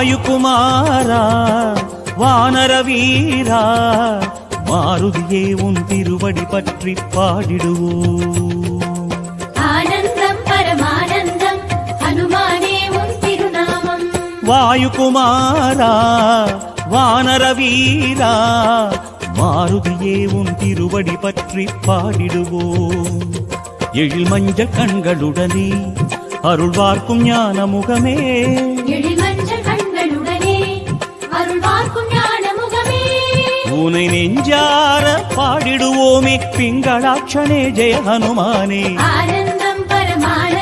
வாயுகுமாரா வானர வீரா மாருதியே உன் திருவடி பற்றி பாடிடுவோம். ஆனந்தம் பரமானந்தம் ஹனுமானே உன் திருநாமம். வாயுகுமாரா வானர வீரா மாருதியே உன் திருவடி பற்றி பாடிடுவோம். எழில் மஞ்சள் கண்களுடனே அருள்வார்க்கும் ஞான முகமே, எழில் மஞ்சள் கண்களுடனே அருள்வார்க்கும் ஞான முகமே, உனை நெஞ்சார பாடிடுவோமே பிங்களாட்சனே ஜெய ஹனுமானே. ஆனந்தம் பரமானந்தம்